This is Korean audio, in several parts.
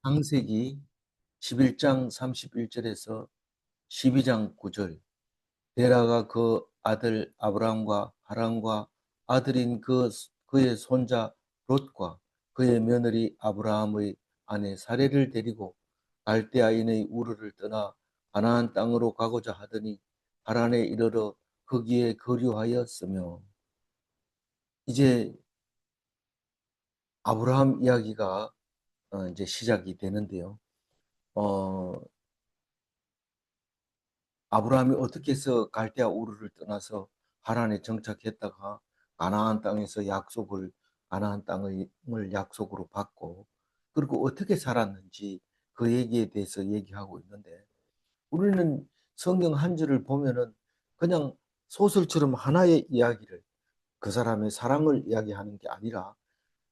창세기 11장 31절에서 12장 9절. 데라가 그 아들 아브람과 하란과 아들인 그의 손자 롯과 그의 며느리 아브라함의 아내 사레를 데리고 갈대아인의 우르를 떠나 가나안 땅으로 가고자 하더니 하란에 이르러 거기에 거류하였으며. 이제 아브라함 이야기가 이제 시작이 되는데요. 어, 아브라함이 어떻게 해서 갈대아 우르를 떠나서 하란에 정착했다가 가나안 땅에서 가나안 땅을 약속으로 받고, 그리고 어떻게 살았는지 그 얘기에 대해서 얘기하고 있는데, 우리는 성경 한 절을 보면은 그냥 소설처럼 하나의 이야기를, 그 사람의 사랑을 이야기하는 게 아니라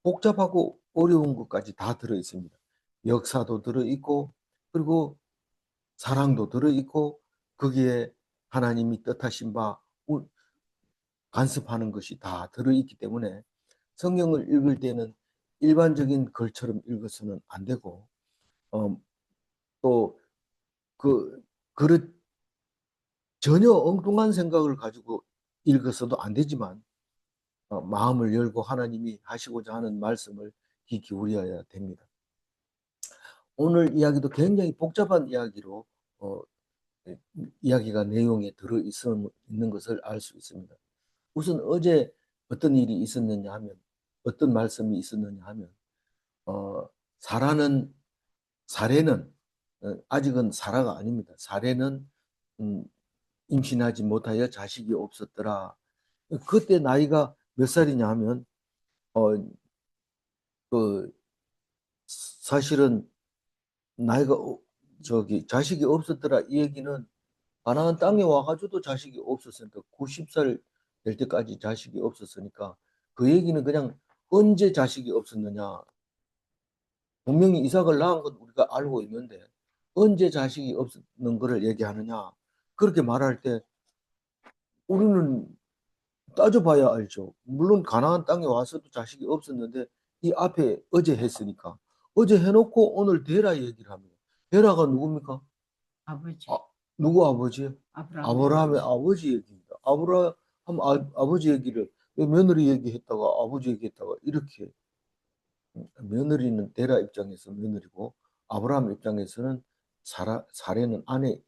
복잡하고 어려운 것까지 다 들어 있습니다. 역사도 들어 있고, 그리고 사랑도 들어있고, 거기에 하나님이 뜻하신 바 간섭하는 것이 다 들어있기 때문에 성경을 읽을 때는 일반적인 글처럼 읽어서는 안 되고, 어, 또 그, 그릇 전혀 엉뚱한 생각을 가지고 읽어서도 안 되지만, 마음을 열고 하나님이 하시고자 하는 말씀을 귀 기울여야 됩니다. 오늘 이야기도 굉장히 복잡한 이야기로 어, 이야기가 내용에 있는 것을 알 수 있습니다. 우선 어제 어떤 일이 있었느냐 하면, 어떤 말씀이 있었느냐 하면, 어, 사라는 사례는 아직은 사라가 아닙니다. 사례는 음, 임신하지 못하여 자식이 없었더라. 그때 나이가 몇 살이냐 하면, 어, 그 사실은 나이가 자식이 없었더라 이 얘기는 가나안 땅에 와가지고도 자식이 없었으니까, 90살 될 때까지 자식이 없었으니까, 그 얘기는 그냥 언제 자식이 없었느냐. 분명히 이삭을 낳은 건 우리가 알고 있는데 언제 자식이 없는 것을 얘기하느냐. 그렇게 말할 때 우리는 따져봐야 알죠. 물론 가나안 땅에 와서도 자식이 없었는데 이 앞에 어제 했으니까, 어제 해놓고 오늘 데라 얘기를 합니다. 데라가 누굽니까? 아버지. 누구 아버지요? 아브라함 아브라함의 아버지 얘기입니다. 아브라함 아버지 얘기를 며느리 얘기했다가 아버지 얘기했다가 이렇게, 며느리는 데라 입장에서 며느리고 아브라함 입장에서는 사례는 아내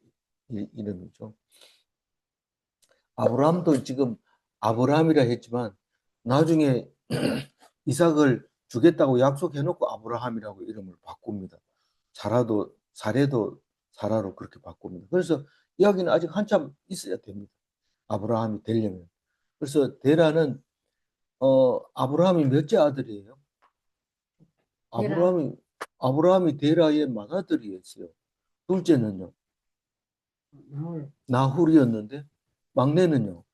이름이죠. 아브라함도 지금 아브라함이라 했지만 나중에 이삭을 주겠다고 약속해놓고 아브라함이라고 이름을 바꿉니다. 사례도 사라로 그렇게 바꿉니다. 그래서 이야기는 아직 한참 있어야 됩니다. 아브라함이 되려면. 그래서 데라는 아브라함이 몇째 아들이에요? 데라. 아브라함이 아브라함이 데라의 맏아들이었어요. 둘째는요? 나홀. 나훌이었는데, 막내는요?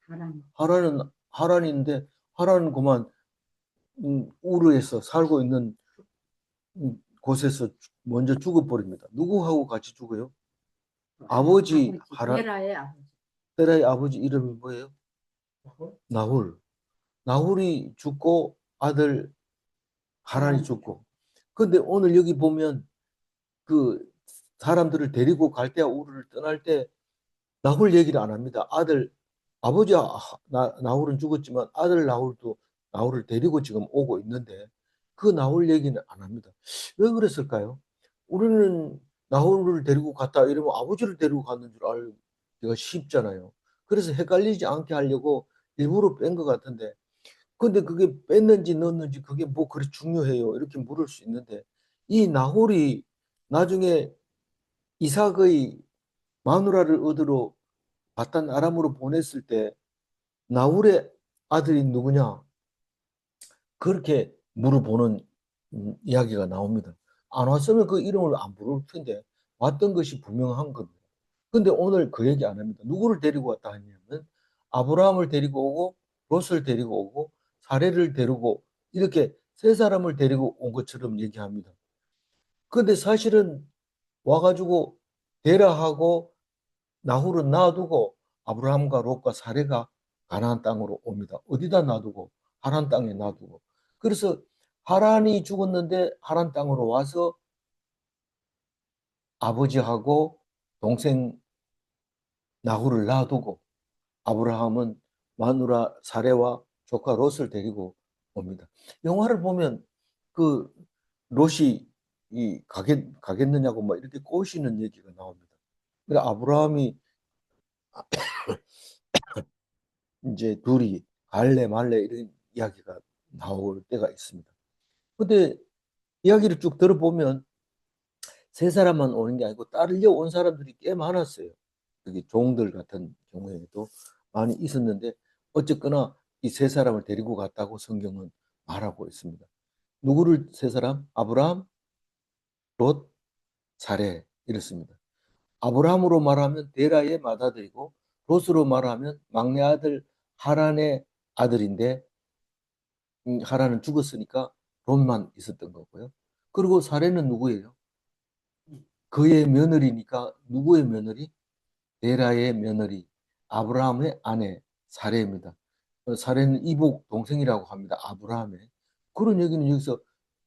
하란. 하란인데, 하란은 그만 우르에서 살고 있는 곳에서 먼저 죽어버립니다. 누구하고 같이 죽어요? 아버지 하란. 데라의 아버지. 데라의 아버지 이름이 뭐예요? 나훌. 나훌이 죽고 아들 하란이 죽고. 근데 오늘 여기 보면 그 사람들을 데리고 갈대아 우르를 떠날 때 나홀 얘기를 안 합니다. 아버지 나홀은 죽었지만 아들 나홀을 데리고 지금 오고 있는데 그 나홀 얘기는 안 합니다. 왜 그랬을까요? 우리는 나홀을 데리고 갔다 이러면 아버지를 데리고 갔는 줄 알기가 쉽잖아요. 그래서 헷갈리지 않게 하려고 일부러 뺀 것 같은데, 근데 그게 뺐는지 넣었는지 그게 뭐 그리 중요해요? 이렇게 물을 수 있는데, 이 나홀이 나중에 이삭의 마누라를 얻으러 바단 아람으로 보냈을 때 나홀의 아들이 누구냐? 그렇게 물어보는 이야기가 나옵니다. 안 왔으면 그 이름을 안 부를 텐데 왔던 것이 분명한 겁니다. 근데 오늘 그 얘기 안 합니다. 누구를 데리고 왔다 하냐면 아브라함을 데리고 오고 롯을 데리고 오고 사례를 데리고, 이렇게 세 사람을 데리고 온 것처럼 얘기합니다. 근데 사실은 와가지고 데라하고 나홀은 놔두고 아브라함과 롯과 사레가 가나안 땅으로 옵니다. 어디다 놔두고? 하란 땅에 놔두고. 그래서 하란이 죽었는데 하란 땅으로 와서 아버지하고 동생 나홀을 놔두고 아브라함은 마누라 사레와 조카 롯을 데리고 옵니다. 영화를 보면 그 롯이 가겠느냐고 막 이렇게 꼬시는 얘기가 나옵니다. 근데 아브라함이 이제 둘이 갈래 말래 이런 이야기가 나올 때가 있습니다. 근데 이야기를 쭉 들어보면 세 사람만 오는 게 아니고 따르려 온 사람들이 꽤 많았어요. 그게 종들 같은 경우에도 많이 있었는데 어쨌거나 이 세 사람을 데리고 갔다고 성경은 말하고 있습니다. 누구를 세 사람? 아브라함, 롯, 사레 이렇습니다. 아브라함으로 말하면 데라의 맏아들이고 롯으로 말하면 막내 아들 하란의 아들인데 하란은 죽었으니까 롯만 있었던 거고요. 그리고 사레는 누구예요? 그의 며느리니까 누구의 며느리? 데라의 며느리 아브라함의 아내 사레입니다. 사레는 이복 동생이라고 합니다. 아브라함의. 그런 얘기는 여기서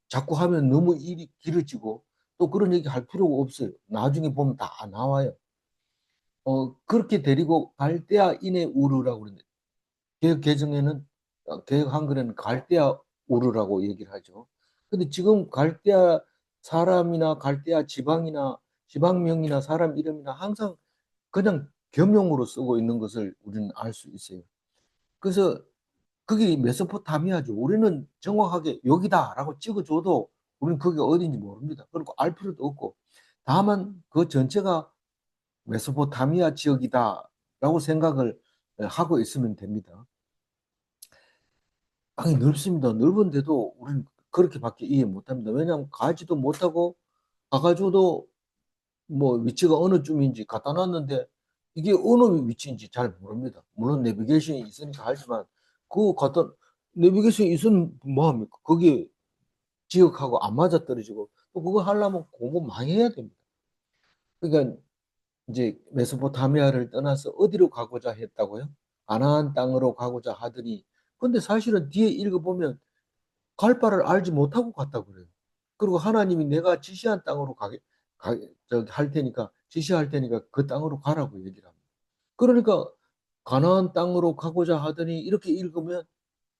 자꾸 하면 너무 일이 길어지고 또 그런 얘기 할 필요가 없어요. 나중에 보면 다 나와요. 그렇게 데리고 갈대아인의 우르라고 그러는데 개혁 개정에는 개혁 한글에는 갈대아 우르라고 얘기를 하죠. 근데 지금 갈대아 사람이나 갈대아 지방이나 지방명이나 사람 이름이나 항상 그냥 겸용으로 쓰고 있는 것을 우리는 알 수 있어요. 그래서 그게 메소포타미아죠. 우리는 정확하게 여기다라고 찍어줘도 우리는 그게 어딘지 모릅니다. 그리고 알 필요도 없고 다만 그 전체가 메소포타미아 지역이다라고 생각을 하고 있으면 됩니다. 땅이 넓습니다. 넓은데도 우리는 그렇게밖에 이해 못합니다. 왜냐하면 가지도 못하고 가가지고도 뭐 위치가 어느 쯤인지 갖다 놨는데 이게 어느 위치인지 잘 모릅니다. 물론 내비게이션이 있으니까 알지만 그거 갖다 내비게이션이 있으면 뭐합니까? 거기에 지역하고 안 맞아 떨어지고 또 그거 하려면 공부 많이 해야 됩니다. 그러니까 이제 메소포타미아를 떠나서 어디로 가고자 했다고요? 가나안 땅으로 가고자 하더니 근데 사실은 뒤에 읽어보면 갈 바를 알지 못하고 갔다 그래요. 그리고 하나님이 내가 지시한 땅으로 저기 할 테니까 지시할 테니까 그 땅으로 가라고 얘기를 합니다. 그러니까 가나안 땅으로 가고자 하더니 이렇게 읽으면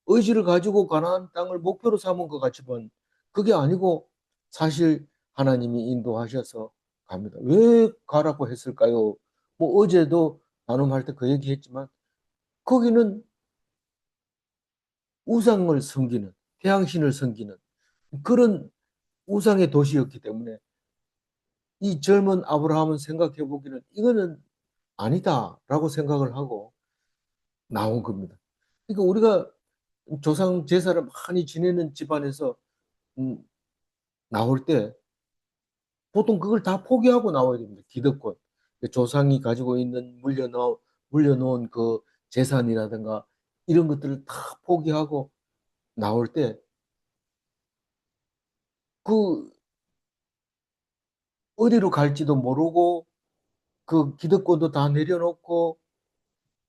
의지를 가지고 가나안 땅을 목표로 삼은 것 같지만 그게 아니고 사실 하나님이 인도하셔서 갑니다. 왜 가라고 했을까요? 뭐 어제도 나눔할 때 그 얘기했지만 거기는 우상을 섬기는 태양신을 섬기는 그런 우상의 도시였기 때문에 이 젊은 아브라함은 생각해 보기는 이거는 아니다라고 생각을 하고 나온 겁니다. 그러니까 우리가 조상 제사를 많이 지내는 집안에서 음, 나올 때 보통 그걸 다 포기하고 나와야 됩니다. 기득권. 조상이 가지고 있는 물려놓은 그 재산이라든가 이런 것들을 다 포기하고 나올 때 그 어디로 갈지도 모르고 그 기득권도 다 내려놓고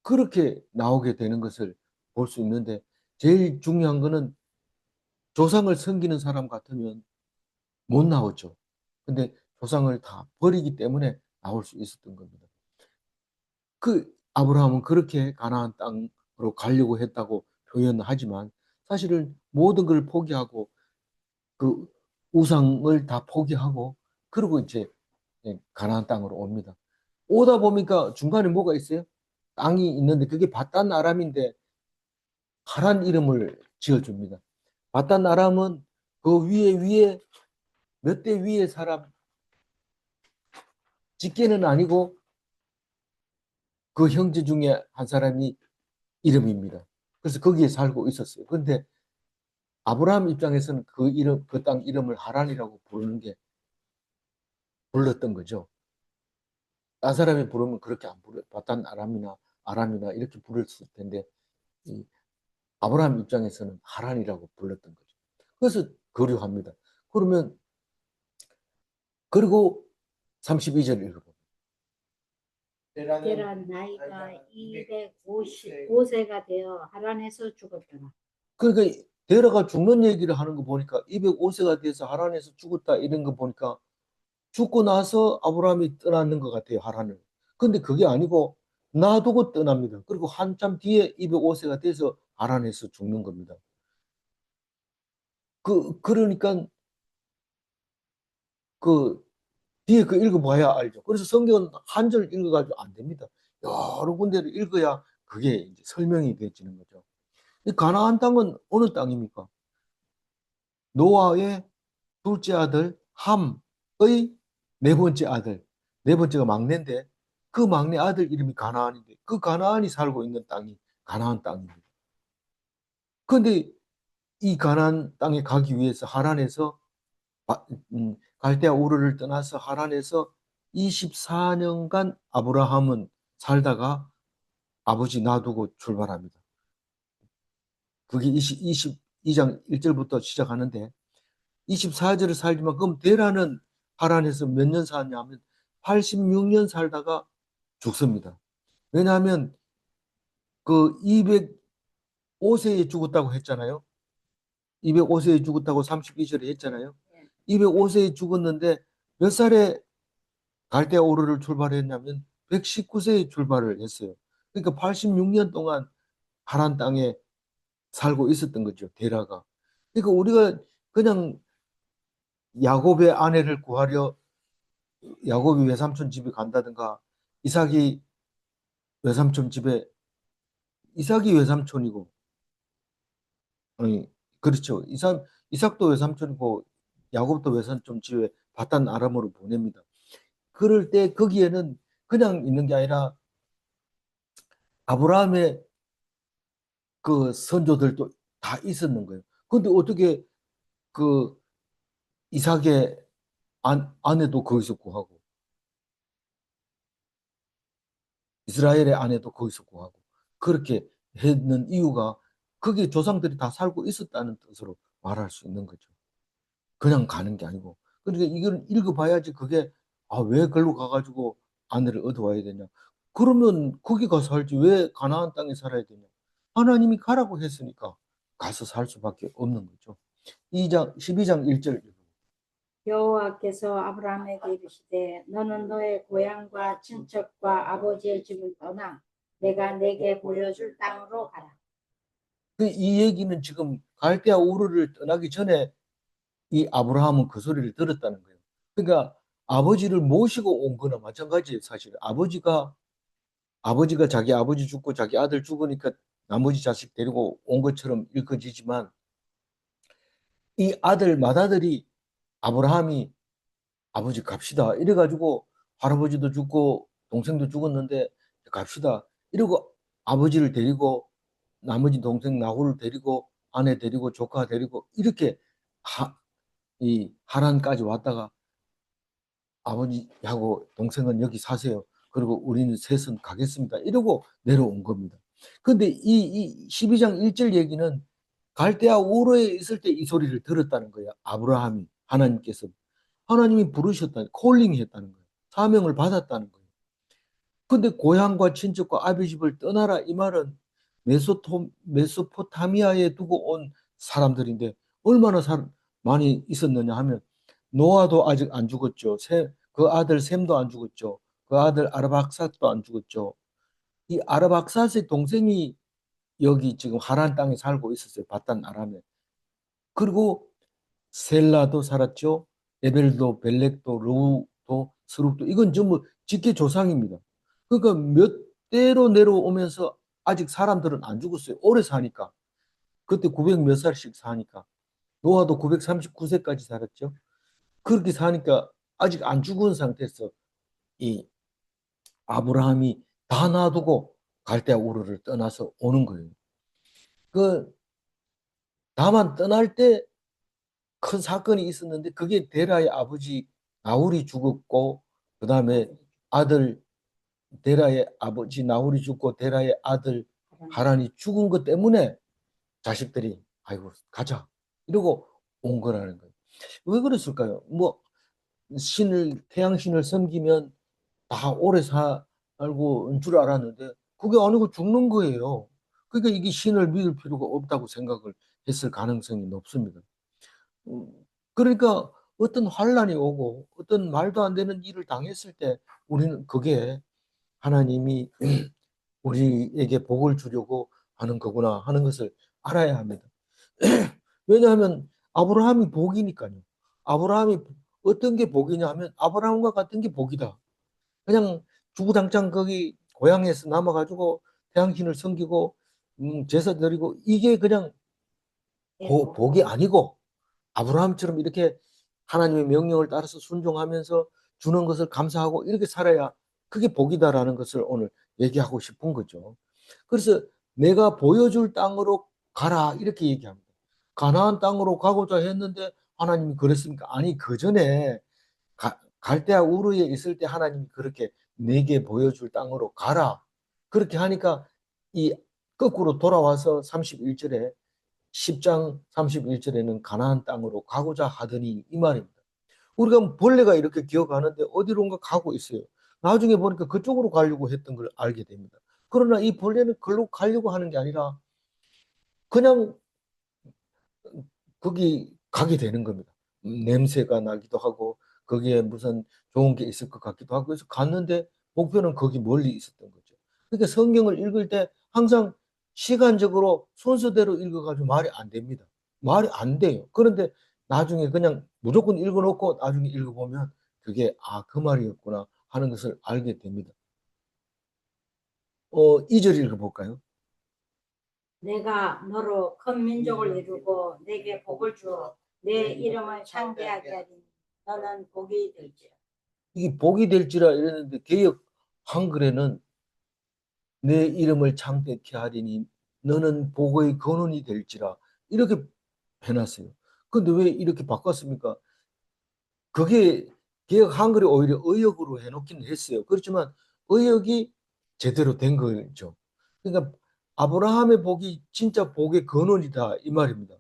그렇게 나오게 되는 것을 볼 수 있는데 제일 중요한 거는 조상을 섬기는 사람 같으면 못 나오죠. 근데 조상을 다 버리기 때문에 나올 수 있었던 겁니다. 그 아브라함은 그렇게 가나안 땅으로 가려고 했다고 표현하지만 사실은 모든 걸 포기하고 그 우상을 다 포기하고 그리고 이제 가나안 땅으로 옵니다. 오다 보니까 중간에 뭐가 있어요? 땅이 있는데 그게 바단 아람인데 하란 이름을 지어줍니다. 바단 아람은 그 위에 몇 대 위에 사람 직계는 아니고 그 형제 중에 한 사람이 이름입니다. 그래서 거기에 살고 있었어요. 그런데 아브라함 입장에서는 그 이름, 그 땅 이름을 하란이라고 부르는 게 불렀던 거죠. 딴 사람이 부르면 그렇게 안 부르, 바단 아람이나 이렇게 부르을 텐데 이 아브라함 입장에서는 하란이라고 불렀던 거죠. 그래서 거류합니다. 그러면 그리고 32절 읽어봅니다. 때란 나이가 255세가 되어 하란에서 죽었더라. 그러니까 데라가 죽는 얘기를 하는 거 보니까 205세가 돼서 하란에서 죽었다 이런 거 보니까 죽고 나서 아브라함이 떠나는 것 같아요, 하란을. 근데 그게 아니고 놔두고 떠납니다. 그리고 한참 뒤에 205세가 돼서 하란에서 죽는 겁니다. 그러니까 그 뒤에 그 읽어봐야 알죠. 그래서 성경은 한 절 읽어가지고 안 됩니다. 여러 군데를 읽어야 그게 이제 설명이 되어지는 거죠. 이 가나안 땅은 어느 땅입니까? 노아의 둘째 아들 함의 네 번째 아들, 네 번째가 막내인데 그 막내 아들 이름이 가나안인데 그 가나안이 살고 있는 땅이 가나안 땅입니다. 그런데 이 가나안 땅에 가기 위해서 하란에서 갈대아 우르를 떠나서 하란에서 24년간 아브라함은 살다가 아버지 놔두고 출발합니다. 그게 22장 1절부터 시작하는데 24절을 살지만 그럼 데라는 하란에서 몇 년 살냐면 86년 살다가 죽습니다. 왜냐하면 그 205세에 죽었다고 했잖아요. 205세에 죽었다고 32절에 했잖아요. 205세에 죽었는데 몇 살에 갈대아 오르를 출발했냐면 119세에 출발을 했어요. 그러니까 86년 동안 하란 땅에 살고 있었던 거죠, 데라가. 그러니까 우리가 그냥 야곱의 아내를 구하려 야곱이 외삼촌 집에 간다든가 이삭이 외삼촌 집에 이삭이 외삼촌이고 아니 그렇죠. 이삭도 외삼촌이고 야곱도 외삼촌 집에 바단 아람으로 보냅니다. 그럴 때 거기에는 그냥 있는 게 아니라 아브라함의 그 선조들도 다 있었는 거예요. 근데 어떻게 그 이삭의 아내도 거기서 구하고 이스라엘의 아내도 거기서 구하고 그렇게 했는 이유가 거기에 조상들이 다 살고 있었다는 뜻으로 말할 수 있는 거죠. 그냥 가는 게 아니고. 그러니까 이걸 읽어봐야지 그게 왜 글로 가가지고 아내를 얻어와야 되냐. 그러면 거기 가서 살지 왜 가나안 땅에 살아야 되냐. 하나님이 가라고 했으니까 가서 살 수밖에 없는 거죠. 12장 1절. 여호와께서 아브라함에게 이르시되 너는 너의 고향과 친척과 아버지의 집을 떠나 내가 내게 보여줄 땅으로 가라. 이 얘기는 지금 갈대아 우르를 떠나기 전에 이 아브라함은 그 소리를 들었다는 거예요. 그러니까 아버지를 모시고 온 거나 마찬가지예요, 사실. 아버지가 자기 아버지 죽고 자기 아들 죽으니까 나머지 자식 데리고 온 것처럼 읽혀지지만 이 맏아들이 아브라함이 아버지 갑시다. 이래가지고 할아버지도 죽고 동생도 죽었는데 갑시다. 이러고 아버지를 데리고 나머지 동생 나홀을 데리고 아내 데리고 조카 데리고 이렇게 이 하란까지 왔다가 아버지하고 동생은 여기 사세요. 그리고 우리는 셋은 가겠습니다. 이러고 내려온 겁니다. 근데 이 12장 1절 얘기는 갈대아 우르에 있을 때 이 소리를 들었다는 거예요. 아브라함이 하나님께서 하나님이 부르셨다는 콜링 했다는 거예요. 사명을 받았다는 거예요. 근데 고향과 친척과 아비 집을 떠나라 이 말은 메소포타미아에 두고 온 사람들인데 얼마나 많이 있었느냐 하면 노아도 아직 안 죽었죠. 그 아들 셈도 안 죽었죠. 그 아들 아르박삿도 안 죽었죠. 이 아르박삿의 동생이 여기 지금 하란 땅에 살고 있었어요. 바단 아람에. 그리고 셀라도 살았죠. 에벨도, 벨렉도, 르우도, 스룹도 이건 전부 직계 조상입니다. 그러니까 몇 대로 내려오면서 아직 사람들은 안 죽었어요. 오래 사니까. 그때 900 몇 살씩 사니까. 노아도 939세까지 살았죠. 그렇게 사니까 아직 안 죽은 상태에서 이 아브라함이 다 놔두고 갈대아 우르를 떠나서 오는 거예요. 그 다만 떠날 때 큰 사건이 있었는데 그게 데라의 아버지 나홀이 죽었고 그다음에 아들 데라의 아버지 나홀이 죽고 데라의 아들 하란이 죽은 것 때문에 자식들이 아이고 가자 이러고 온 거라는 거예요. 왜 그랬을까요? 뭐 태양신을 섬기면 다 오래 살고 온 줄 알았는데 그게 아니고 죽는 거예요. 그러니까 이게 신을 믿을 필요가 없다고 생각을 했을 가능성이 높습니다. 음, 그러니까 어떤 환란이 오고 어떤 말도 안 되는 일을 당했을 때 우리는 그게 하나님이 우리에게 복을 주려고 하는 거구나 하는 것을 알아야 합니다. 왜냐하면 아브라함이 복이니까요. 아브라함이 어떤 게 복이냐 하면 아브라함과 같은 게 복이다. 그냥 주구장창 거기 고향에서 남아가지고 태양신을 섬기고 제사 드리고 이게 그냥 복이 아니고 아브라함처럼 이렇게 하나님의 명령을 따라서 순종하면서 주는 것을 감사하고 이렇게 살아야 그게 복이다라는 것을 오늘 얘기하고 싶은 거죠. 그래서 내가 보여줄 땅으로 가라 이렇게 얘기합니다. 가나안 땅으로 가고자 했는데 하나님이 그랬습니까? 아니 그 전에 갈대아 우르에 있을 때 하나님이 그렇게 내게 보여줄 땅으로 가라 그렇게 하니까 이 거꾸로 돌아와서 31절에 10장 31절에는 가나안 땅으로 가고자 하더니 이 말입니다. 우리가 벌레가 이렇게 기어가는데 어디론가 가고 있어요. 나중에 보니까 그쪽으로 가려고 했던 걸 알게 됩니다. 그러나 이 벌레는 글로 가려고 하는 게 아니라 그냥 거기 가게 되는 겁니다. 냄새가 나기도 하고 거기에 무슨 좋은 게 있을 것 같기도 하고 그래서 갔는데 목표는 거기 멀리 있었던 거죠. 그러니까 성경을 읽을 때 항상 시간적으로 순서대로 읽어가지고 말이 안 됩니다. 말이 안 돼요. 그런데 나중에 그냥 무조건 읽어놓고 나중에 읽어보면 그게 그 말이었구나 하는 것을 알게 됩니다. 2절 읽어볼까요? 내가 너로 큰 민족을 이루고 내게 복을 주어 내 이름을 창대하게 하리니 너는 복이 될지라. 이게 복이 될지라 이랬는데 개역 한글에는 내 이름을 창대케 하리니 너는 복의 근원이 될지라 이렇게 해놨어요. 근데 왜 이렇게 바꿨습니까? 그게 개역 한글이 오히려 의역으로 해놓긴 했어요. 그렇지만 의역이 제대로 된 거죠. 그러니까 아브라함의 복이 진짜 복의 근원이다 이 말입니다.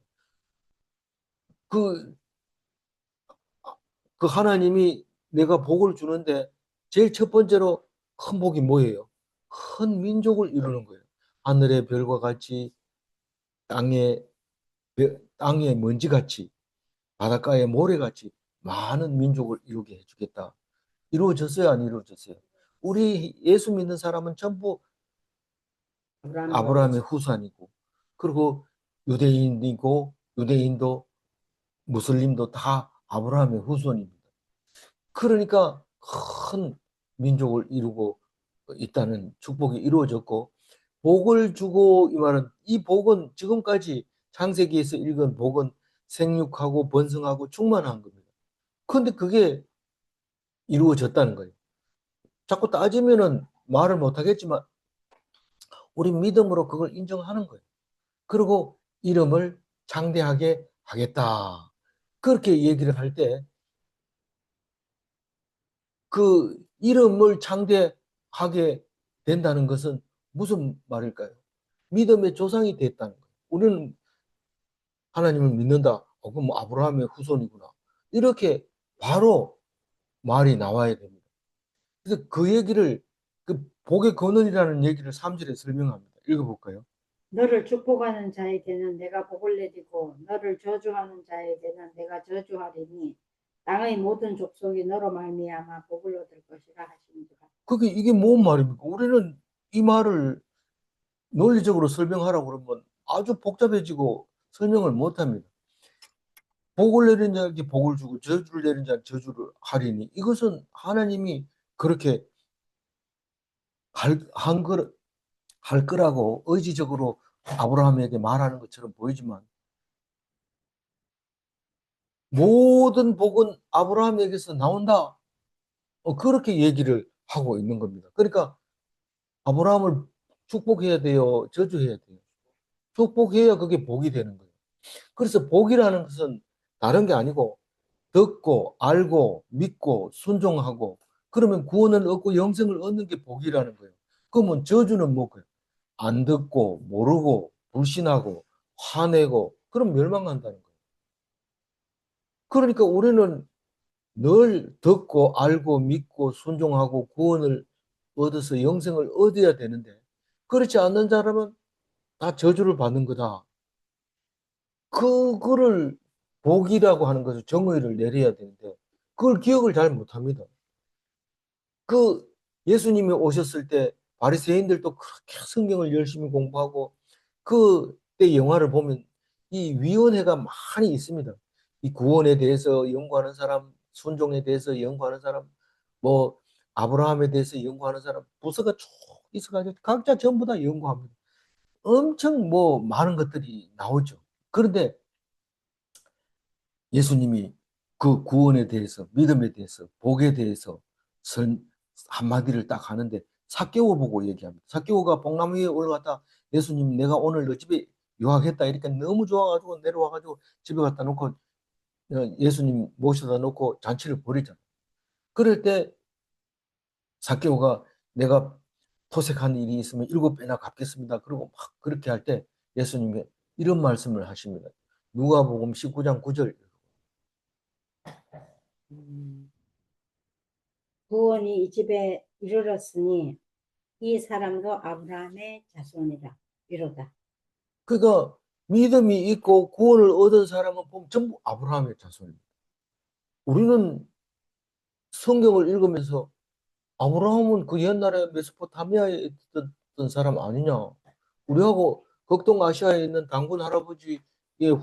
그, 그 하나님이 내가 복을 주는데 제일 첫 번째로 큰 복이 뭐예요? 큰 민족을 이루는 거예요. 하늘의 별과 같이 땅에 땅에 먼지같이 바닷가에 모래같이 많은 민족을 이루게 해주겠다. 이루어졌어요, 안 이루어졌어요? 우리 예수 믿는 사람은 전부 아브라함의 후손이고, 그리고 유대인이고, 유대인도 무슬림도 다 아브라함의 후손입니다. 그러니까 큰 민족을 이루고 있다는 축복이 이루어졌고, 복을 주고 이 말은 이 복은 지금까지 창세기에서 읽은 복은 생육하고 번성하고 충만한 겁니다. 그런데 그게 이루어졌다는 거예요. 자꾸 따지면은 말을 못 하겠지만 우리 믿음으로 그걸 인정하는 거예요. 그리고 이름을 창대하게 하겠다. 그렇게 얘기를 할 때 그 이름을 창대하게 된다는 것은 무슨 말일까요? 믿음의 조상이 됐다는 거예요. 우리는 하나님을 믿는다. 그럼 뭐 아브라함의 후손이구나. 이렇게 바로 말이 나와야 됩니다. 그래서 그 얘기를 그 복의 근원이라는 얘기를 3절에 설명합니다. 읽어볼까요? 너를 축복하는 자에게는 내가 복을 내리고 너를 저주하는 자에게는 내가 저주하리니 땅의 모든 족속이 너로 말미암아 복을 얻을 것이라 하시니라. 그게 이게 뭔 말입니까? 우리는 이 말을 논리적으로 설명하라고 그러면 아주 복잡해지고 설명을 못합니다. 복을 내린 자에게 복을 주고 저주를 내린 자에게 저주를 하리니 이것은 하나님이 그렇게 한 걸, 할 거라고 의지적으로 아브라함에게 말하는 것처럼 보이지만 모든 복은 아브라함에게서 나온다. 그렇게 얘기를 하고 있는 겁니다. 그러니까 아브라함을 축복해야 돼요. 저주해야 돼요. 축복해야 그게 복이 되는 거예요. 그래서 복이라는 것은 다른 게 아니고 듣고 알고 믿고 순종하고 그러면 구원을 얻고 영생을 얻는 게 복이라는 거예요. 그러면 저주는 뭐예요? 안 듣고 모르고 불신하고 화내고 그럼 멸망한다는 거예요. 그러니까 우리는 늘 듣고 알고 믿고 순종하고 구원을 얻어서 영생을 얻어야 되는데 그렇지 않는 사람은 다 저주를 받는 거다. 그거를 복이라고 하는 것을 정의를 내려야 되는데 그걸 기억을 잘 못합니다. 그 예수님이 오셨을 때 바리새인들도 그렇게 성경을 열심히 공부하고 그때 영화를 보면 이 위원회가 많이 있습니다. 이 구원에 대해서 연구하는 사람, 순종에 대해서 연구하는 사람, 뭐 아브라함에 대해서 연구하는 사람, 부서가 쭉 있어가지고 각자 전부 다 연구합니다. 엄청 뭐 많은 것들이 나오죠. 그런데 예수님이 그 구원에 대해서, 믿음에 대해서, 복에 대해서 한마디를 딱 하는데 삭개오 보고 얘기합니다. 삭개오가 복나무 위에 올라갔다 예수님 내가 오늘 너 집에 유학했다 이렇게 너무 좋아가지고 내려와가지고 집에 갖다 놓고 예수님 모셔다 놓고 잔치를 벌이잖아요. 그럴 때 삭개오가 내가 토색한 일이 있으면 7배나 갚겠습니다. 그리고 막 그렇게 할 때 예수님이 이런 말씀을 하십니다. 누가복음 19장 9절. 음, 구원이 이 집에 이르렀으니 이 사람도 아브라함의 자손이라 이로다. 그러니까 믿음이 있고 구원을 얻은 사람은 보면 전부 아브라함의 자손입니다. 우리는 성경을 읽으면서 아브라함은 그 옛날에 메소포타미아에 있었던 사람 아니냐? 우리하고 극동아시아에 있는 단군 할아버지의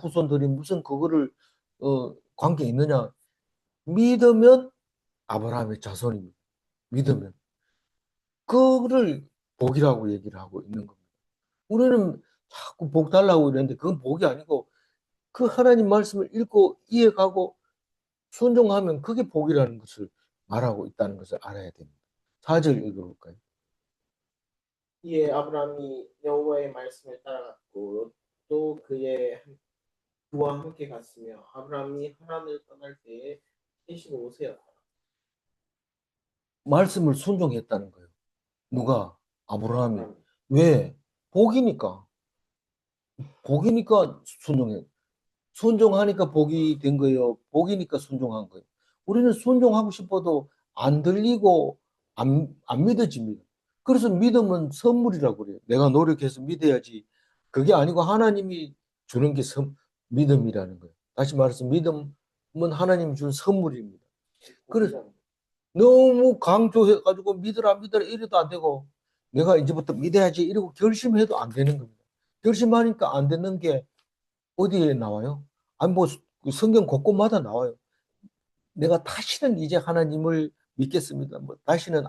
후손들이 무슨 그거를 관계 있느냐? 믿으면 아브라함의 자손입니다. 믿으면 그거를 복이라고 얘기를 하고 있는 겁니다. 우리는 자꾸 복 달라고 이러는데 그건 복이 아니고 그 하나님 말씀을 읽고 이해가고 순종하면 그게 복이라는 것을 말하고 있다는 것을 알아야 됩니다. 4절 읽어볼까요? 이에 아브라함이 여호와의 말씀을 따라갔고 또 그와 함께 갔으며 아브라함이 하란을 떠날 때에 75세였다. 말씀을 순종했다는 거예요. 누가? 아브라함이. 왜? 복이니까. 복이니까 순종해. 순종하니까 복이 된 거예요. 복이니까 순종한 거예요. 우리는 순종하고 싶어도 안 들리고 안 믿어집니다. 그래서 믿음은 선물이라고 그래요. 내가 노력해서 믿어야지. 그게 아니고 하나님이 주는 게 믿음이라는 거예요. 다시 말해서 믿음은 하나님이 준 선물입니다. 그래서 너무 강조해가지고 믿으라 믿으라 이래도 안 되고 내가 이제부터 믿어야지 이러고 결심해도 안 되는 겁니다. 결심하니까 안 되는 게 어디에 나와요? 아니 뭐 성경 곳곳마다 나와요. 내가 다시는 이제 하나님을 믿겠습니다. 뭐 다시는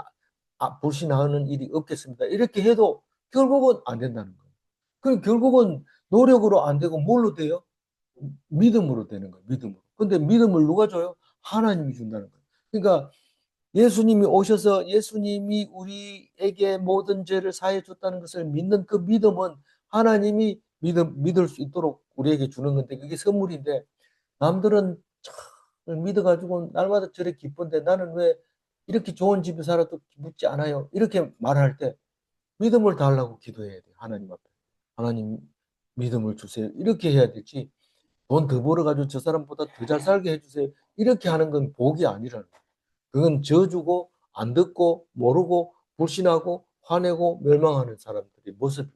불신하는 일이 없겠습니다. 이렇게 해도 결국은 안 된다는 거예요. 그 결국은 노력으로 안 되고 뭘로 돼요? 믿음으로 되는 거예요. 믿음으로. 근데 믿음을 누가 줘요? 하나님이 준다는 거예요. 그러니까 예수님이 오셔서 예수님이 우리에게 모든 죄를 사해 줬다는 것을 믿는 그 믿음은 하나님이 믿을 수 있도록 우리에게 주는 건데 그게 선물인데 남들은 참 믿어가지고 날마다 저래 기쁜데 나는 왜 이렇게 좋은 집에 살아도 기쁘지 않아요? 이렇게 말할 때 믿음을 달라고 기도해야 돼요. 하나님 앞에. 하나님 믿음을 주세요. 이렇게 해야 되지. 돈 더 벌어가지고 저 사람보다 더 잘 살게 해주세요. 이렇게 하는 건 복이 아니라는 거예요. 그건 저주고 안 듣고 모르고 불신하고 화내고 멸망하는 사람들의 모습인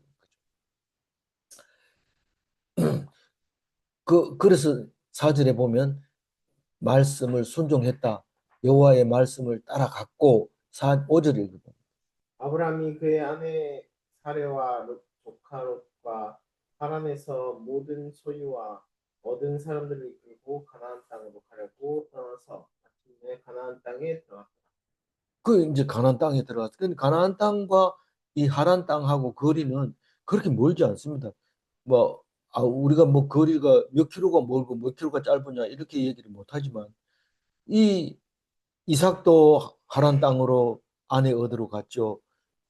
거죠. 그래서 4절에 보면 말씀을 순종했다. 여호와의 말씀을 따라갔고 5절에 읽어봅니다. 아브라함이 그의 아내 사레와 조카 롯과 하란에서 모든 소유와 얻은 사람들을 이끌고 가나안 땅으로 가려고 떠나서 마침내 가나안 땅에 들어갔다. 그 이제 가나안 땅에 들어갔어요. 근데 가나안 땅과 이 하란 땅하고 거리는 그렇게 멀지 않습니다. 뭐 우리가 뭐 거리가 몇 킬로가 멀고 몇 킬로가 짧으냐 이렇게 얘기를 못 하지만 이 이삭도 하란 땅으로 아내 얻으러 갔죠.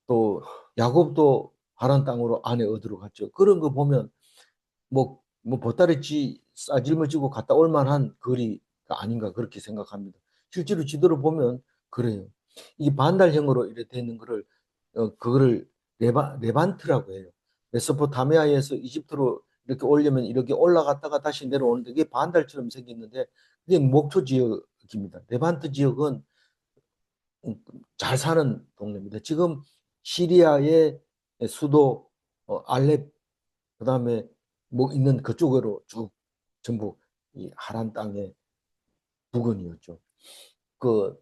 또 야곱도 하란 땅으로 아내 얻으러 갔죠. 그런 거 보면 뭐 보따리지 싸질머지고 갔다 올 만한 거리가 아닌가 그렇게 생각합니다. 실제로 지도를 보면 그래요. 이게 반달형으로 이렇게 되는 거를 그거를 레반트라고 해요. 메소포타미아에서 이집트로 이렇게 오려면 이렇게 올라갔다가 다시 내려오는데 이게 반달처럼 생겼는데 그게 목초 지역입니다. 레반트 지역은 잘 사는 동네입니다. 지금 시리아의 수도 알렙 그다음에 뭐 있는 그쪽으로 쭉 전부 이 하란 땅의 부근이었죠. 그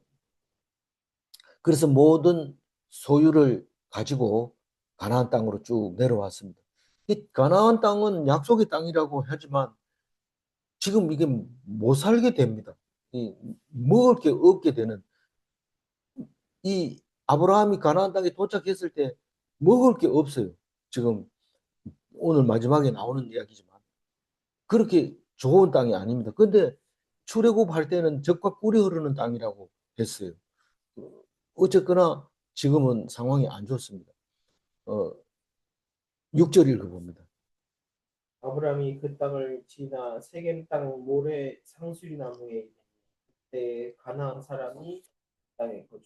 그래서 모든 소유를 가지고 가나안 땅으로 쭉 내려왔습니다. 이 가나안 땅은 약속의 땅이라고 하지만 지금 이게 못 살게 됩니다. 이 먹을 게 없게 되는 이 아브라함이 가나안 땅에 도착했을 때 먹을 게 없어요. 지금 오늘 마지막에 나오는 이야기지만 그렇게 좋은 땅이 아닙니다. 근데 출애굽할 때는 젖과 꿀이 흐르는 땅이라고 했어요. 어쨌거나 지금은 상황이 안 좋습니다. 6절 읽어봅니다. 아브라함이 그 땅을 지나 세겜 땅 모래 상수리 나무에 그때 가나안 사람이 땅에 거주.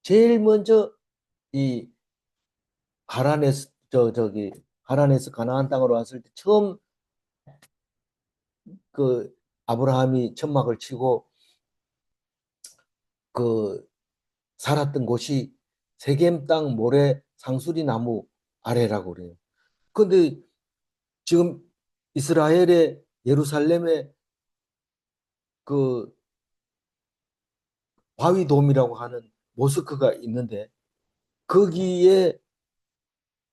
제일 먼저 이 하란에서 저기 하란에서 가나안 땅으로 왔을 때 처음 그 아브라함이 천막을 치고 그 살았던 곳이 세겜 땅 모래 상수리 나무 아래라고 그래요. 근데 지금 이스라엘의 예루살렘에 그 바위돔이라고 하는 모스크가 있는데 거기에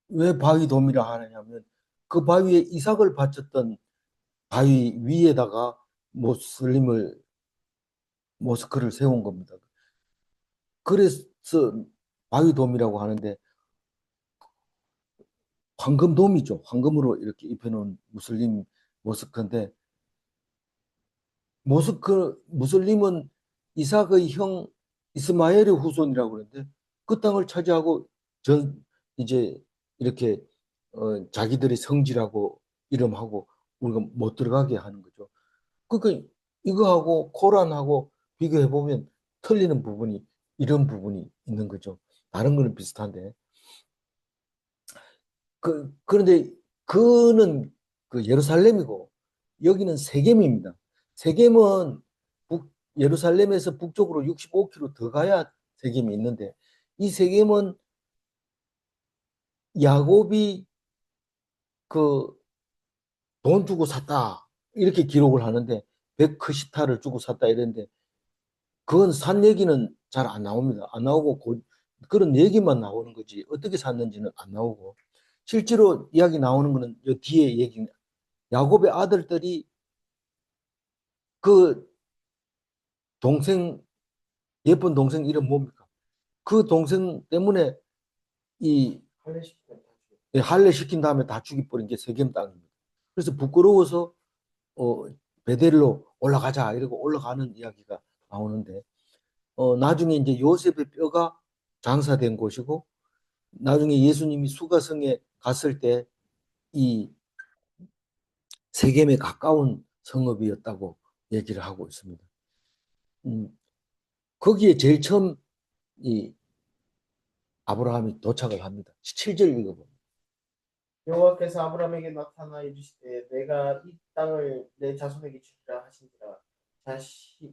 왜 바위돔이라 하느냐면 그 바위에 이삭을 바쳤던 바위 위에다가 모슬림을 모스크를 세운 겁니다. 그래서 바위돔이라고 하는데 황금돔이죠. 황금으로 이렇게 입혀놓은 무슬림 모스크인데 무슬림은 이삭의 형 이스마엘의 후손이라고 그러는데 그 땅을 차지하고 이제 이렇게 자기들의 성지라고 이름하고 우리가 못 들어가게 하는 거죠. 그러니까 이거하고 코란하고 비교해 보면 틀리는 부분이 이런 부분이 있는 거죠. 다른 거는 비슷한데 그런데 그는 그 예루살렘이고 여기는 세겜입니다. 세겜은 예루살렘에서 북쪽으로 65km 더 가야 세겜이 있는데 이 세겜은 야곱이 그 돈 주고 샀다 이렇게 기록을 하는데 100크시타를 주고 샀다 이랬는데 그건 산 얘기는 잘 안 나옵니다. 안 나오고 그런 얘기만 나오는 거지 어떻게 샀는지는 안 나오고 실제로 이야기 나오는 거는 이 뒤에 얘기 야곱의 아들들이 그 동생 예쁜 동생 이름 뭡니까? 그 동생 때문에 이 할례시키면 다 죽여. 할례 시킨 다음에 다 죽이버린 게 세겜 땅입니다. 그래서 부끄러워서 어, 베델로 올라가자 이러고 올라가는 이야기가 나오는데 나중에 이제 요셉의 뼈가 장사된 곳이고 나중에 예수님이 수가성에 갔을 때 이 세겜에 가까운 성읍이었다고 얘기를 하고 있습니다. 거기에 제일 처음 이 아브라함이 도착을 합니다. 7절 읽어봅니다. 여호와께서 아브라함에게 나타나 이르시되 내가 이 땅을 내 자손에게 주리라 하신지라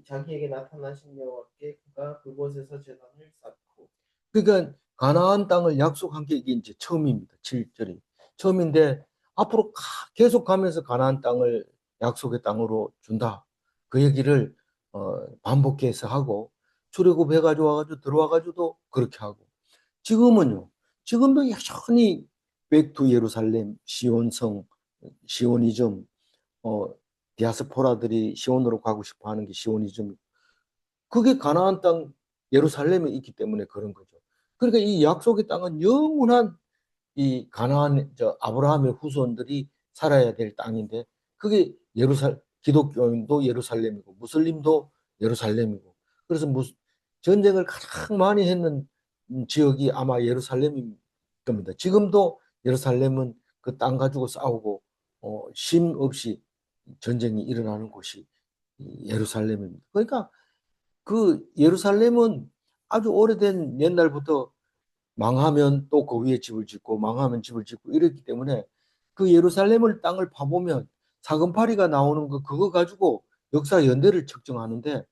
자기에게 나타나신 여호와께 그가 그곳에서 제단을 쌓고 그러니까 가나안 땅을 약속한 게 이게 이제 처음입니다. 7절이. 처음인데 앞으로 계속 가면서 가나안 땅을 약속의 땅으로 준다. 그 얘기를 반복해서 하고 출애굽해가지고 와가지고 들어와가지고도 그렇게 하고 지금은요. 지금도 여전히 백투 예루살렘, 시온성, 시오니즘, 디아스포라들이 시온으로 가고 싶어 하는 게 시오니즘. 그게 가나안 땅 예루살렘에 있기 때문에 그런 거죠. 그러니까 이 약속의 땅은 영원한 이 가나안 아브라함의 후손들이 살아야 될 땅인데 그게 기독교인도 예루살렘이고 무슬림도 예루살렘이고 그래서 전쟁을 가장 많이 했는 지역이 아마 예루살렘일 겁니다. 지금도 예루살렘은 그 땅 가지고 싸우고 쉼 없이 전쟁이 일어나는 곳이 예루살렘입니다. 그러니까 그 예루살렘은 아주 오래된 옛날부터 망하면 또 그 위에 집을 짓고 망하면 집을 짓고 이랬기 때문에 그 예루살렘을 땅을 파보면 사금파리가 나오는 거 그거 가지고 역사 연대를 측정하는데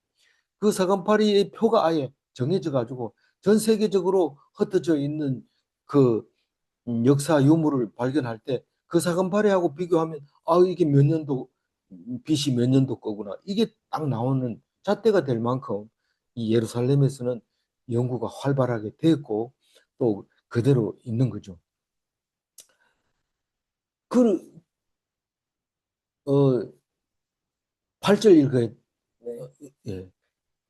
그 사금파리의 표가 아예 정해져 가지고 전 세계적으로 흩어져 있는 그 역사 유물을 발견할 때 그 사금파리하고 비교하면 아 이게 몇 년도 BC 몇 년도 거구나. 이게 딱 나오는 잣대가 될 만큼 이 예루살렘에서는 연구가 활발하게 됐고 또 그대로 있는 거죠. 그, 8절 읽어요. 네. 예.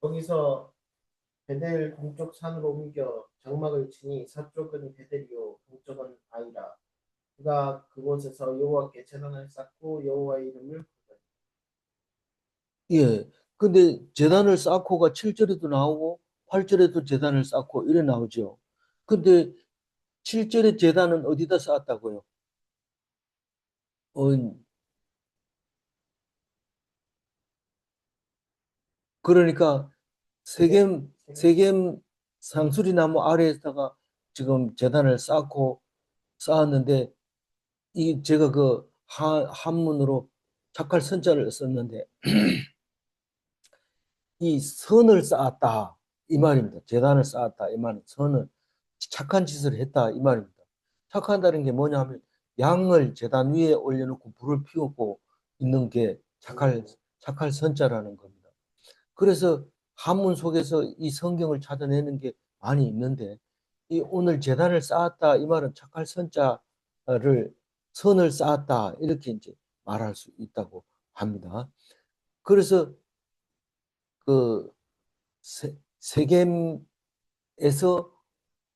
거기서 베델 동쪽 산으로 옮겨 장막을 치니 서쪽은 베델이요 동쪽은 아이라. 그가 그곳에서 여호와께 제단을 쌓고 여호와의 이름을 부르더니. 예. 근데 제단을 쌓고가 7절에도 나오고 8절에도 제단을 쌓고 이래 나오죠. 근데 7절에 제단은 어디다 쌓았다고요? 어, 그러니까 세겜 상수리 나무 아래에다가 지금 제단을 쌓았는데 이 제가 그 한문으로 착할 선자를 썼는데 이 선을 쌓았다 이 말입니다. 제단을 쌓았다 이 말은 선을 착한 짓을 했다 이 말입니다. 착한다는 게 뭐냐면 양을 제단 위에 올려놓고 불을 피우고 있는 게 착할 선자라는 겁니다. 그래서 한문 속에서 이 성경을 찾아내는 게 많이 있는데 이 오늘 제단을 쌓았다 이 말은 착할 선자를 선을 쌓았다 이렇게 이제 말할 수 있다고 합니다. 그래서 그 세겜에서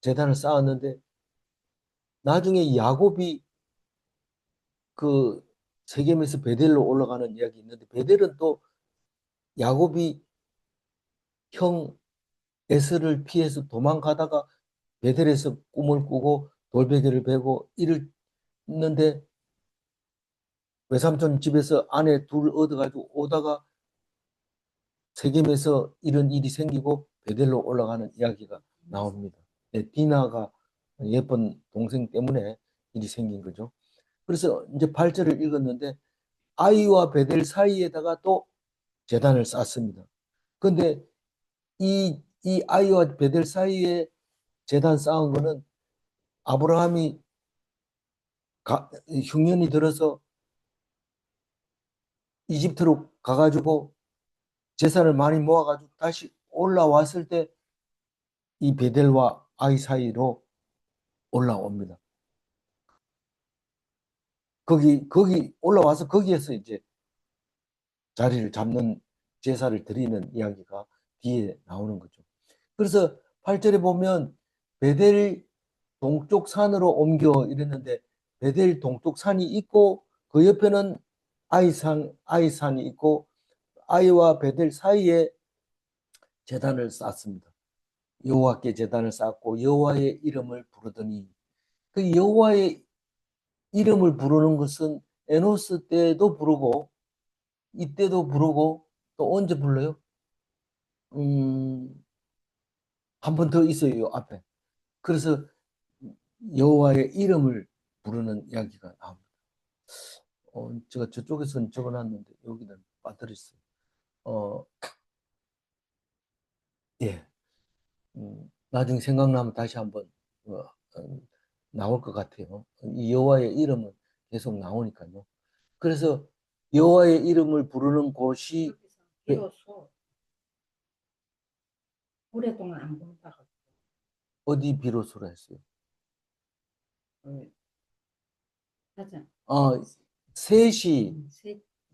제단을 쌓았는데 나중에 야곱이 그 세겜에서 베델로 올라가는 이야기 있는데 베델은 또 야곱이 형 에서를 피해서 도망가다가 베델에서 꿈을 꾸고 돌베개를 베고 이랬는데 외삼촌 집에서 아내 둘 얻어가지고 오다가 세겜에서 이런 일이 생기고 베델로 올라가는 이야기가 나옵니다. 네, 디나가 예쁜 동생 때문에 일이 생긴 거죠. 그래서 이제 8절을 읽었는데 아이와 베델 사이에다가 또 제단을 쌓습니다. 근데 이 아이와 베델 사이에 제단 쌓은 거는 아브라함이 흉년이 들어서 이집트로 가가지고 재산을 많이 모아가지고 다시 올라왔을 때 이 베델과 아이 사이로 올라옵니다. 거기 올라와서 거기에서 이제 자리를 잡는 제사를 드리는 이야기가 뒤에 나오는 거죠. 그래서 8절에 보면 베델 동쪽 산으로 옮겨 이랬는데 베델 동쪽 산이 있고 그 옆에는 아이산이 있고 아이와 베델 사이에 제단을 쌓습니다. 여호와께 제단을 쌓고 여호와의 이름을 부르더니 그 여호와의 이름을 부르는 것은 에노스 때도 부르고 이때도 부르고 또 언제 불러요? 한 번 더 있어요, 요 앞에. 그래서 여호와의 이름을 부르는 이야기가 나옵니다. 제가 저쪽에서는 적어놨는데 여기는 빠뜨렸어요. 어, 예. 나중에 생각나면 다시 한번 어, 어, 나올 것 같아요. 이 여호와의 이름은 계속 나오니까요. 그래서 여호와의 이름을 부르는 곳이 비로소 오랫동안 안 부르다가 어디 비로소라 했어요? 하자. 아, 셋이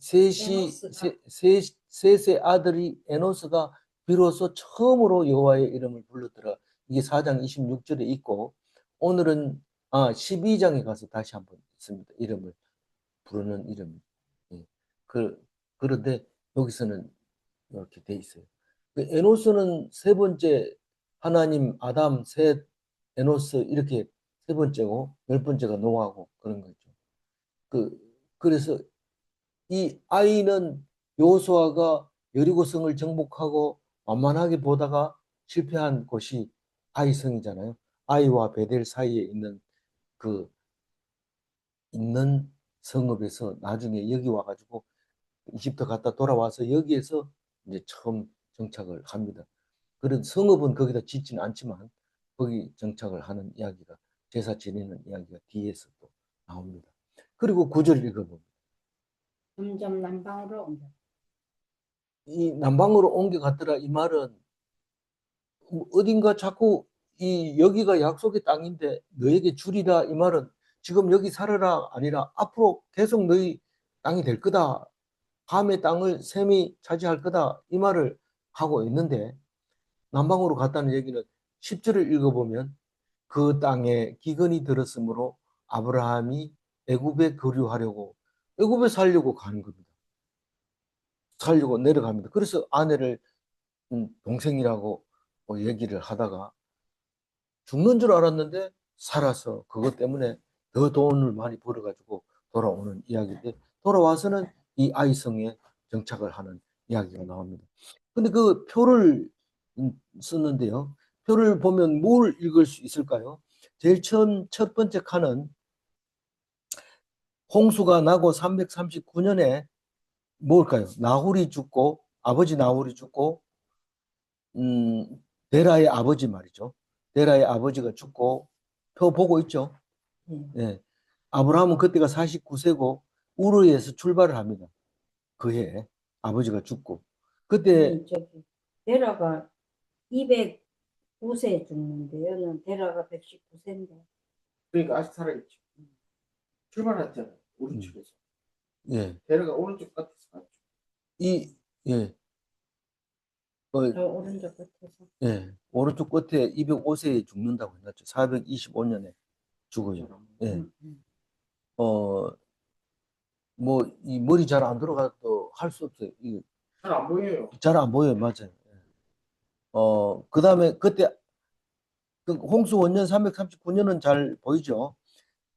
에노스가 셋의 아들이 에노스가 비로소 처음으로 여호와의 이름을 불렀더라. 이게 4장 26절에 있고 오늘은 12장에 가서 다시 한번 있습니다. 이름을 부르는 이름이. 예. 그런데 여기서는 이렇게 돼 있어요. 그 에노스는 세 번째 하나님, 아담, 셋, 에노스 이렇게 세 번째고 열 번째가 노아고 그런 거죠. 그래서 이 아이는 여호수아가 여리고성을 정복하고 완만하게 보다가 실패한 곳이 아이성이잖아요. 아이와 베델 사이에 그 있는 성읍에서 나중에 여기 와가지고 이집트 갔다 돌아와서 여기에서 이제 처음 정착을 합니다. 그런 성읍은 거기다 짓지는 않지만 거기 정착을 하는 이야기가 제사 지내는 이야기가 뒤에서 또 나옵니다. 그리고 구절 읽어봅니다. 점점 남방으로 옮겨. 이 남방으로 옮겨갔더라 이 말은 어딘가 자꾸 이 여기가 약속의 땅인데 너에게 주리라 이 말은 지금 여기 살아라 아니라 앞으로 계속 너희 땅이 될 거다. 함의 땅을 셈이 차지할 거다. 이 말을 하고 있는데 남방으로 갔다는 얘기는 10절을 읽어보면 그 땅에 기근이 들었으므로 아브라함이 애굽에 거류하려고 애굽에 살려고 가는 겁니다. 살려고 내려갑니다. 그래서 아내를 동생이라고 얘기를 하다가 죽는 줄 알았는데 살아서 그것 때문에 더 돈을 많이 벌어가지고 돌아오는 이야기인데 돌아와서는 이 아이성에 정착을 하는 이야기가 나옵니다. 근데 그 표를 쓰는데요. 표를 보면 뭘 읽을 수 있을까요? 제일 처음 첫 번째 칸은 홍수가 나고 339년에 뭘까요? 나홀이 죽고 아버지 나홀이 죽고 데라의 아버지 말이죠. 데라의 아버지가 죽고 표 보고 있죠. 예. 아브라함은 그때가 49세고 우르에서 출발을 합니다. 그 해에 아버지가 죽고 그때 저기 데라가 209세 죽는데 여는 데라가 119세인데. 그러니까 아직 살아있죠. 출발했잖아요. 오른쪽에서. 예. 데려가 오른쪽 끝에서 갔죠. 이 예. 저 오른쪽 끝에서. 예. 오른쪽 끝에 205세에 죽는다고 했죠. 425년에 죽어요. 예. 뭐 이 머리 잘 안 들어가도 할 수 없어요. 잘 안 보여요. 잘 안 보여요. 맞아요. 그다음에 그때 그 홍수 원년 339년은 잘 보이죠.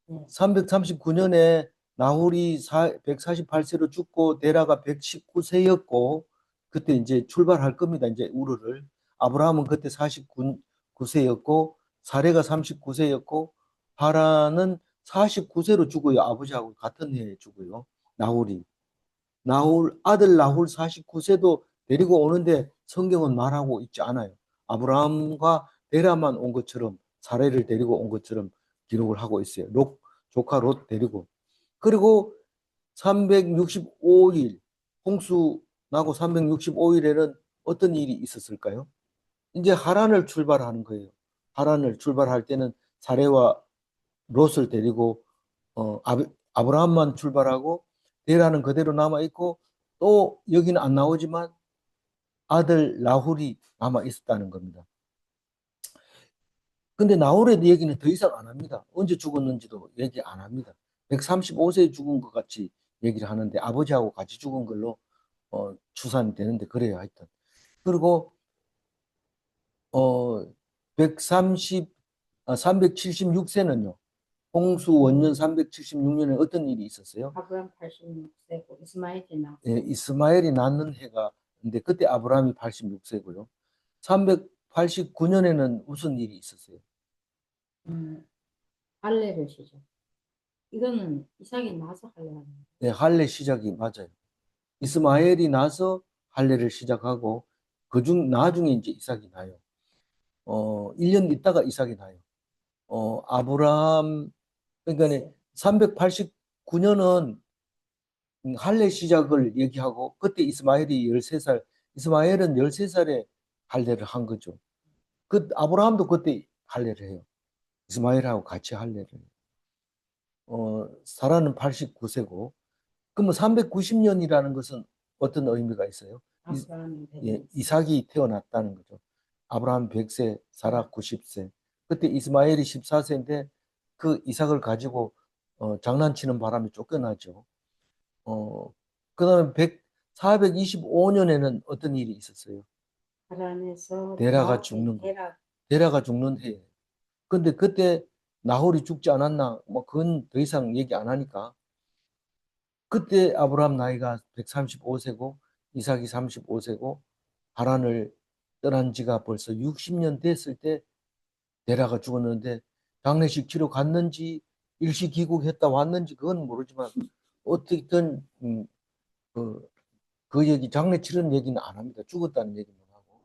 339년에 나홀이 148세로 죽고 데라가 119세였고 그때 이제 출발할 겁니다. 이제 우르를 아브라함은 그때 49세였고 사레가 39세였고 하란은 49세로 죽어요. 아버지하고 같은 해에 죽어요. 나홀이 아들 나홀 49세도 데리고 오는데 성경은 말하고 있지 않아요. 아브라함과 데라만 온 것처럼 사레를 데리고 온 것처럼 기록을 하고 있어요. 조카 롯 데리고. 그리고 365일 홍수 나고 365일에는 어떤 일이 있었을까요? 이제 하란을 출발하는 거예요. 하란을 출발할 때는 사레와 롯을 데리고 아브라함만 출발하고 데라는 그대로 남아 있고 또 여기는 안 나오지만 아들 나홀이 남아 있었다는 겁니다. 근데 나홀의 얘기는 더 이상 안 합니다. 언제 죽었는지도 얘기 안 합니다. 135세에 죽은 것 같이 얘기를 하는데 아버지하고 같이 죽은 걸로 추산이 되는데 그래요 하여튼. 그리고 376세는요. 홍수 원년 376년에 어떤 일이 있었어요? 아브람 86세고 이스마엘이 나. 예, 이스마엘이 낳는 해가 근데 그때 아브라함이 86세고요. 389년에는 무슨 일이 있었어요? 할례를 시작. 이거는 이삭이 나서 할례 하는 거예요. 네, 할례 시작이 맞아요. 이스마엘이 나서 할례를 시작하고 그중 나중에 이제 이삭이 나요. 1년 있다가 이삭이 나요. 아브라함 그러니까 389년은 할례 시작을 얘기하고 그때 이스마엘이 13살, 이스마엘은 13살에 할례를 한 거죠. 그 아브라함도 그때 할례를 해요. 이스마엘하고 같이 할례를 해요. 사라는 89세고 그러면 390년이라는 것은 어떤 의미가 있어요? 아브라함이 예, 이삭이 태어났다는 거죠. 아브라함 100세, 사라 90세. 그때 이스마엘이 14세인데 그 이삭을 가지고 장난치는 바람에 쫓겨나죠. 그다음에 425년에는 어떤 일이 있었어요? 하란에서 데라가 죽는 거. 데라가 죽는 해. 근데 그때 나홀이 죽지 않았나? 뭐 그건 더 이상 얘기 안 하니까. 그때 아브라함 나이가 135세고 이삭이 35세고 하란을 떠난 지가 벌써 60년 됐을 때 데라가 죽었는데 장례식 치러 갔는지 일시 귀국했다 왔는지 그건 모르지만 어떻든 그 얘기 장례 치른 얘기는 안 합니다. 죽었다는 얘기만 하고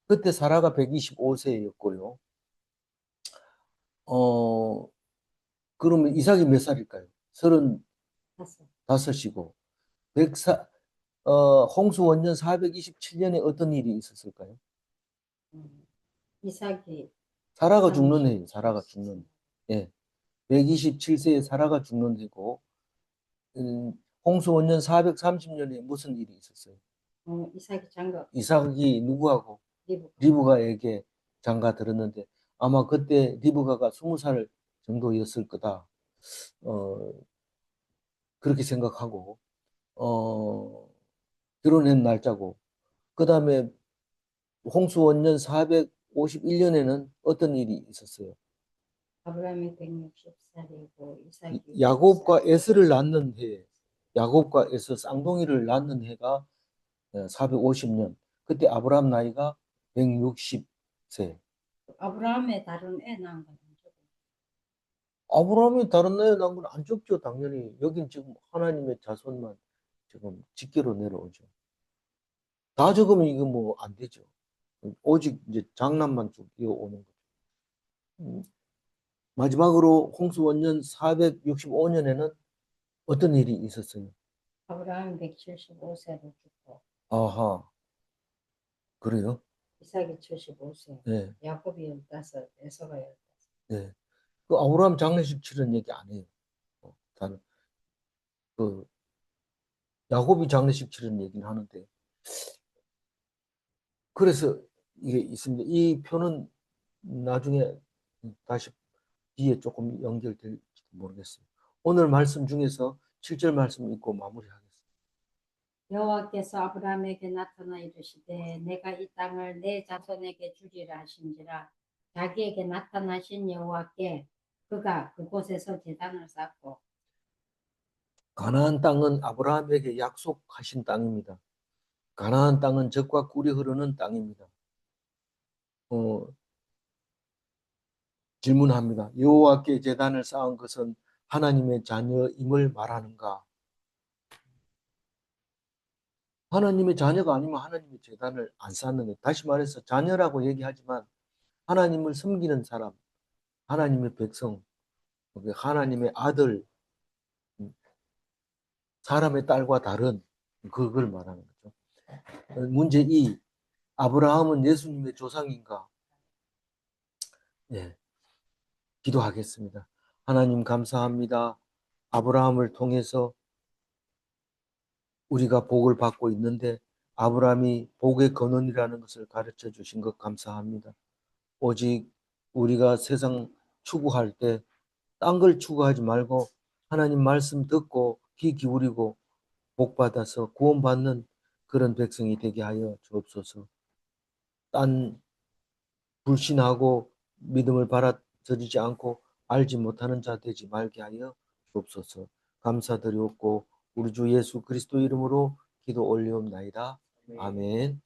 그때 사라가 125세였고요. 그러면 이삭이 몇 살일까요? 35이고 홍수 원년 427년에 어떤 일이 있었을까요? 이삭이 사라가 죽는 해예요. 사라가 죽는 해. 예. 127세에 사라가 죽는 해고 홍수 원년 430년에 무슨 일이 있었어요? 이삭이 장가 이삭이 누구하고 리브가 리브가에게 장가 들었는데 아마 그때 리브가가 20살 정도였을 거다. 그렇게 생각하고 결혼한 날짜고 그 다음에 홍수 원년 451년에는 어떤 일이 있었어요? 아브라함이 160살이고 이삭이 야곱과 60살. 에서를 낳는 해, 야곱과 에서 쌍둥이를 낳는 해가 450년. 그때 아브라함 나이가 160세. 아브라함의 다른 애 낳은 건 아니죠. 아브라함이 다른 나이에 낳은 건 안 적죠, 당연히. 여긴 지금 하나님의 자손만 지금 직계로 내려오죠. 다 적으면 이거 뭐 안 되죠. 오직 이제 장남만 쭉 이어오는 거죠. 마지막으로 홍수 원년 465년에는 어떤 일이 있었어요? 아브라함이 175세로 죽고 아하, 그래요? 이삭이 75세, 네, 야곱이 15, 에서가 15. 네. 그 아브라함 장례식 치른 얘기 안 해요. 다른 그 야곱이 장례식 치른 얘기는 하는데 그래서 이게 있습니다. 이 표는 나중에 다시 뒤에 조금 연결될지 모르겠어요. 오늘 말씀 중에서 7절 말씀 읽고 마무리하겠습니다. 여호와께서 아브라함에게 나타나 이르시되 내가 이 땅을 내 자손에게 주리라 하신지라. 자기에게 나타나신 여호와께 그가 그곳에서 제단을 쌓고 가나안 땅은 아브라함에게 약속하신 땅입니다. 가나안 땅은 젖과 꿀이 흐르는 땅입니다. 질문합니다. 여호와께 제단을 쌓은 것은 하나님의 자녀임을 말하는가? 하나님의 자녀가 아니면 하나님의 제단을 안 쌓는 것. 다시 말해서 자녀라고 얘기하지만 하나님을 섬기는 사람, 하나님의 백성, 하나님의 아들, 사람의 딸과 다른 그걸 말하는 거죠. 문제 2. 아브라함은 예수님의 조상인가? 예, 기도하겠습니다. 하나님 감사합니다. 아브라함을 통해서 우리가 복을 받고 있는데 아브라함이 복의 근원이라는 것을 가르쳐 주신 것 감사합니다. 오직 우리가 세상 추구할 때 딴 걸 추구하지 말고 하나님 말씀 듣고 귀 기울이고 복 받아서 구원받는 그런 백성이 되게 하여 주옵소서. 딴 불신하고 믿음을 받아들이지 않고 알지 못하는 자 되지 말게 하여 주옵소서. 감사드리옵고 우리 주 예수 그리스도 이름으로 기도 올리옵나이다. 아멘.